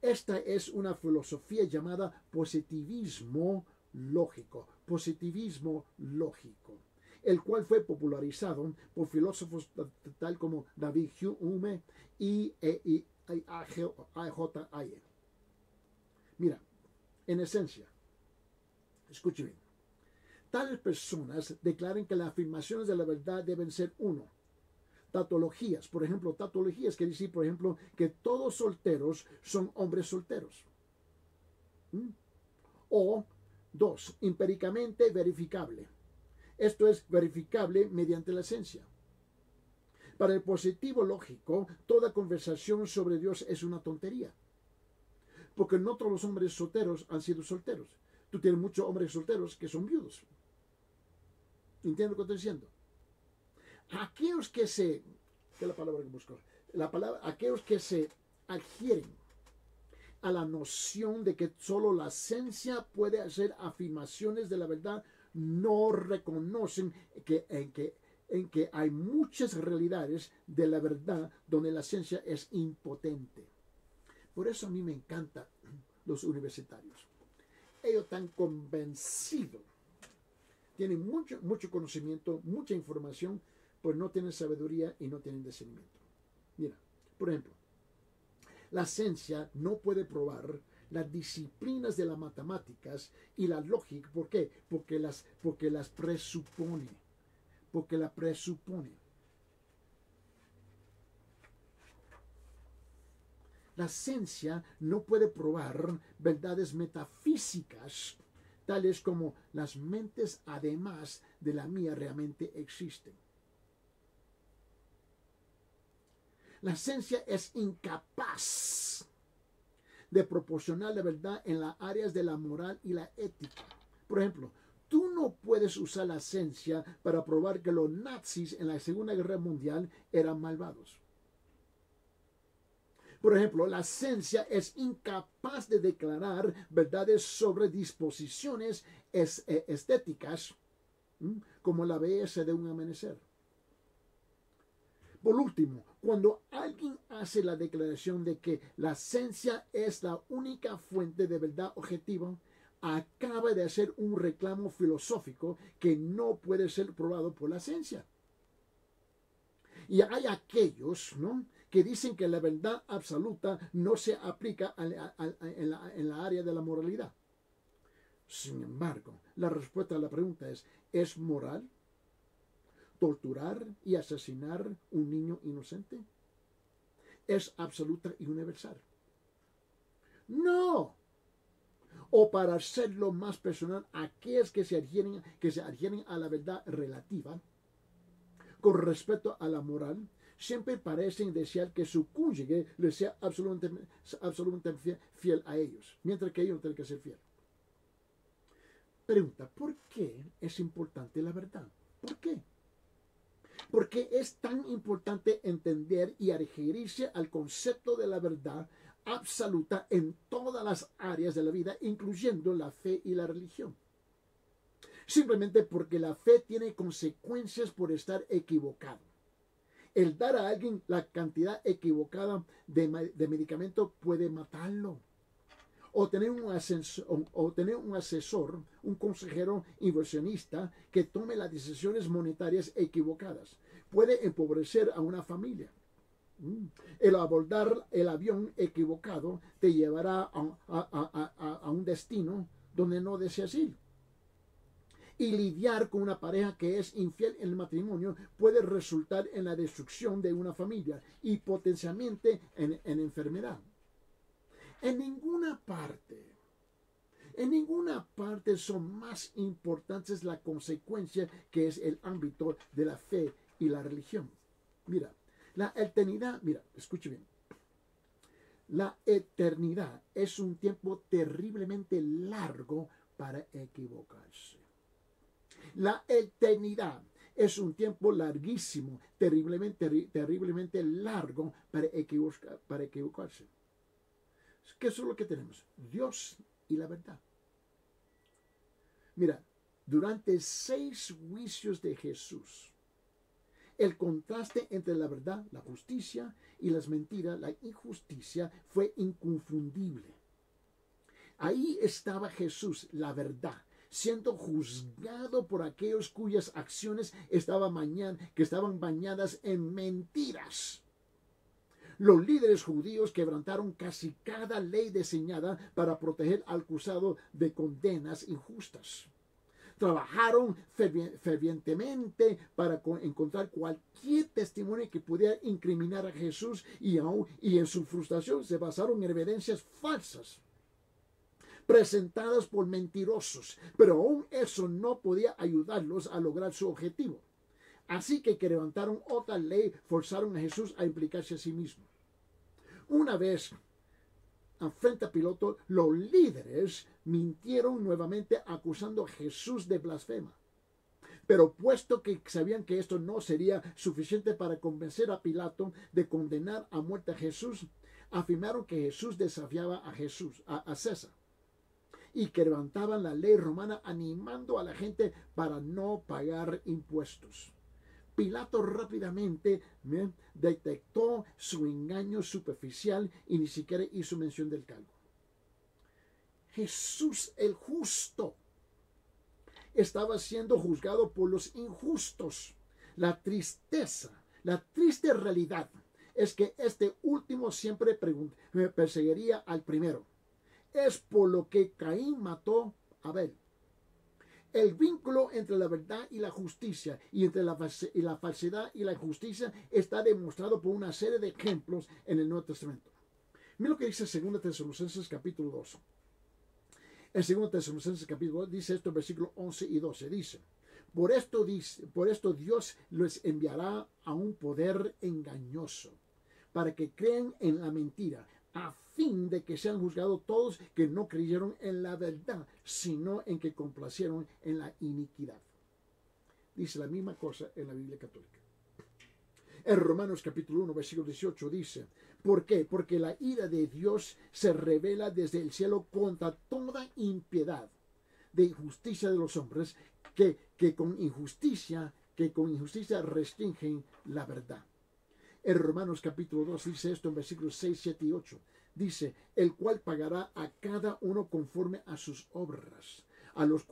Esta es una filosofía llamada positivismo lógico, el cual fue popularizado por filósofos tal como David Hume y A.J. Ayer. Mira, en esencia, escuche bien, tales personas declaran que las afirmaciones de la verdad deben ser uno, tautologías, por ejemplo, tautologías quiere decir, por ejemplo, que todos solteros son hombres solteros. O dos, empíricamente verificable. Esto es verificable mediante la esencia. Para el positivo lógico, toda conversación sobre Dios es una tontería. Porque no todos los hombres solteros han sido solteros. Tú tienes muchos hombres solteros que son viudos. ¿Entiendes lo que estoy diciendo? Aquellos que se... ¿Qué es la palabra que busco? Aquellos que se adhieren a la noción de que solo la esencia puede hacer afirmaciones de la verdad, no reconocen en que hay muchas realidades de la verdad donde la ciencia es impotente. Por eso a mí me encantan los universitarios. Ellos están convencidos, tienen mucho conocimiento, mucha información, pero no tienen sabiduría y no tienen discernimiento. Mira, por ejemplo, la ciencia no puede probar las disciplinas de las matemáticas y la lógica. ¿Por qué? Porque las presupone. Porque la presupone. La ciencia no puede probar verdades metafísicas, tales como las mentes además de la mía realmente existen. La ciencia es incapaz de proporcionar la verdad en las áreas de la moral y la ética. Por ejemplo, Tú no puedes usar la ciencia para probar que los nazis en la Segunda Guerra Mundial eran malvados. Por ejemplo, la ciencia es incapaz de declarar verdades sobre disposiciones estéticas, como la belleza de un amanecer. Por último, cuando alguien hace la declaración de que la ciencia es la única fuente de verdad objetiva, acaba de hacer un reclamo filosófico que no puede ser probado por la ciencia. Y hay aquellos, ¿no?, que dicen que la verdad absoluta no se aplica en la área de la moralidad. Sin embargo, la respuesta a la pregunta ¿es moral torturar y asesinar un niño inocente? ¿Es absoluta y universal? No. O para hacerlo más personal, aquellos que se adhieren a la verdad relativa con respecto a la moral siempre parecen desear que su cónyuge les sea absolutamente fiel a ellos, mientras que ellos no tienen que ser fieles. Pregunta, ¿por qué es importante la verdad? ¿Por qué? Porque es tan importante entender y adherirse al concepto de la verdad absoluta en todas las áreas de la vida, incluyendo la fe y la religión. Simplemente porque la fe tiene consecuencias por estar equivocado. El dar a alguien la cantidad equivocada de medicamento puede matarlo. O tener un asesor, un consejero inversionista que tome las decisiones monetarias equivocadas puede empobrecer a una familia. El abordar el avión equivocado te llevará a un destino donde no deseas ir. Y lidiar con una pareja que es infiel en el matrimonio puede resultar en la destrucción de una familia y potencialmente en enfermedad. En ninguna parte son más importantes la consecuencia que es el ámbito de la fe y la religión. Mira, la eternidad, escuche bien. La eternidad es un tiempo terriblemente largo para equivocarse. La eternidad es un tiempo larguísimo, terriblemente largo para equivocarse. ¿Qué es lo que tenemos? Dios y la verdad. Mira, durante 6 juicios de Jesús, el contraste entre la verdad, la justicia y las mentiras, la injusticia, fue inconfundible. Ahí estaba Jesús, la verdad, siendo juzgado por aquellos cuyas acciones estaban bañadas en mentiras. Los líderes judíos quebrantaron casi cada ley diseñada para proteger al acusado de condenas injustas. Trabajaron fervientemente para encontrar cualquier testimonio que pudiera incriminar a Jesús y en su frustración se basaron en evidencias falsas presentadas por mentirosos, pero aún eso no podía ayudarlos a lograr su objetivo. Así que levantaron otra ley, forzaron a Jesús a implicarse a sí mismo. Una vez frente a Pilato, los líderes mintieron nuevamente acusando a Jesús de blasfema. Pero puesto que sabían que esto no sería suficiente para convencer a Pilato de condenar a muerte a Jesús, afirmaron que Jesús desafiaba a César, y que levantaban la ley romana animando a la gente para no pagar impuestos. Pilato rápidamente detectó su engaño superficial y ni siquiera hizo mención del cargo. Jesús el justo estaba siendo juzgado por los injustos. La triste realidad es que este último siempre perseguiría al primero. Es por lo que Caín mató a Abel. El vínculo entre la verdad y la justicia y entre la falsedad y la injusticia está demostrado por una serie de ejemplos en el Nuevo Testamento. Mira lo que dice 2 Tesalonicenses capítulo 2. En 2 Tesalonicenses capítulo 2 dice esto, versículos 11 y 12. Dice, por esto Dios les enviará a un poder engañoso para que crean en la mentira, a fin de que sean juzgados todos que no creyeron en la verdad, sino en que complacieron en la iniquidad. Dice la misma cosa en la Biblia católica. En Romanos capítulo 1, versículo 18 dice, ¿por qué? Porque la ira de Dios se revela desde el cielo contra toda impiedad de injusticia de los hombres que con injusticia restringen la verdad. En Romanos capítulo 2 dice esto en versículos 6, 7 y 8. Dice, el cual pagará a cada uno conforme a sus obras, a los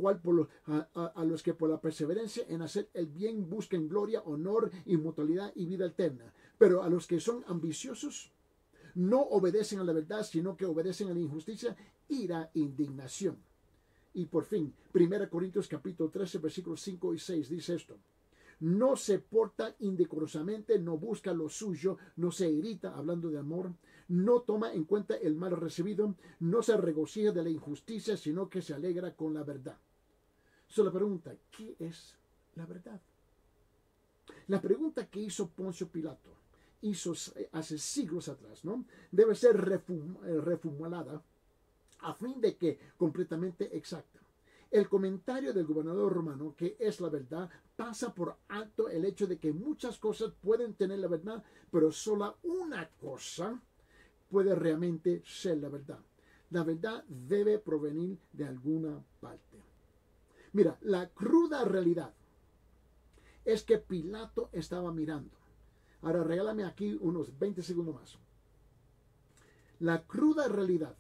que por la perseverancia en hacer el bien busquen gloria, honor, inmortalidad y vida eterna. Pero a los que son ambiciosos, no obedecen a la verdad, sino que obedecen a la injusticia, ira, indignación. Y por fin, 1 Corintios capítulo 13, versículos 5 y 6 dice esto. No se porta indecorosamente, no busca lo suyo, no se irrita, hablando de amor, no toma en cuenta el mal recibido, no se regocija de la injusticia, sino que se alegra con la verdad. La pregunta, ¿qué es la verdad? La pregunta que hizo Poncio Pilato, hizo hace siglos atrás, ¿no? Debe ser reformulada a fin de que completamente exacta. El comentario del gobernador romano, que es la verdad, pasa por alto el hecho de que muchas cosas pueden tener la verdad, pero solo una cosa puede realmente ser la verdad. La verdad debe provenir de alguna parte. Mira, la cruda realidad es que Pilato estaba mirando. Ahora regálame aquí unos 20 segundos más. La cruda realidad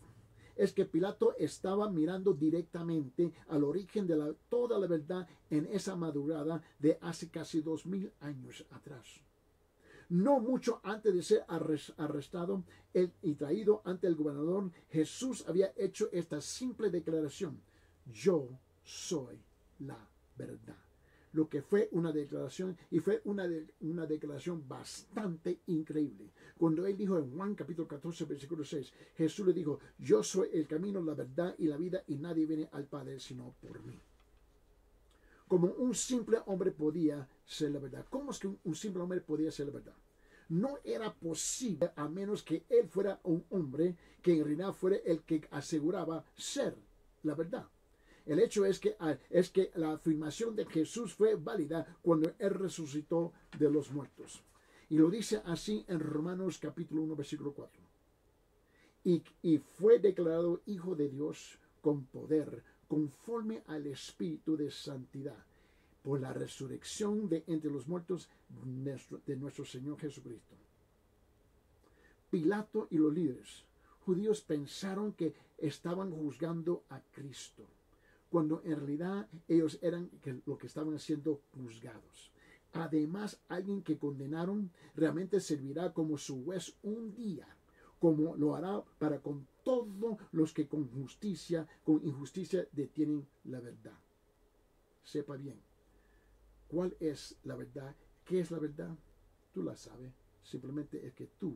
es que Pilato estaba mirando directamente al origen de toda la verdad en esa madrugada de hace casi 2000 años atrás. No mucho antes de ser arrestado y traído ante el gobernador, Jesús había hecho esta simple declaración: yo soy la verdad. Lo que fue una declaración, y fue una declaración bastante increíble. Cuando él dijo en Juan capítulo 14, versículo 6, Jesús le dijo, yo soy el camino, la verdad y la vida, y nadie viene al Padre sino por mí. Como un simple hombre podía ser la verdad. ¿Cómo es que un simple hombre podía ser la verdad? No era posible a menos que él fuera un hombre que en realidad fuera el que aseguraba ser la verdad. El hecho es que la afirmación de Jesús fue válida cuando Él resucitó de los muertos. Y lo dice así en Romanos capítulo 1, versículo 4. Y fue declarado Hijo de Dios con poder, conforme al Espíritu de santidad, por la resurrección de entre los muertos de nuestro Señor Jesucristo. Pilato y los líderes judíos pensaron que estaban juzgando a Cristo, cuando en realidad ellos eran lo que estaban siendo juzgados. Además, alguien que condenaron realmente servirá como su juez un día, como lo hará para con todos los que con injusticia detienen la verdad. Sepa bien, ¿cuál es la verdad? ¿Qué es la verdad? Tú la sabes, simplemente es que tú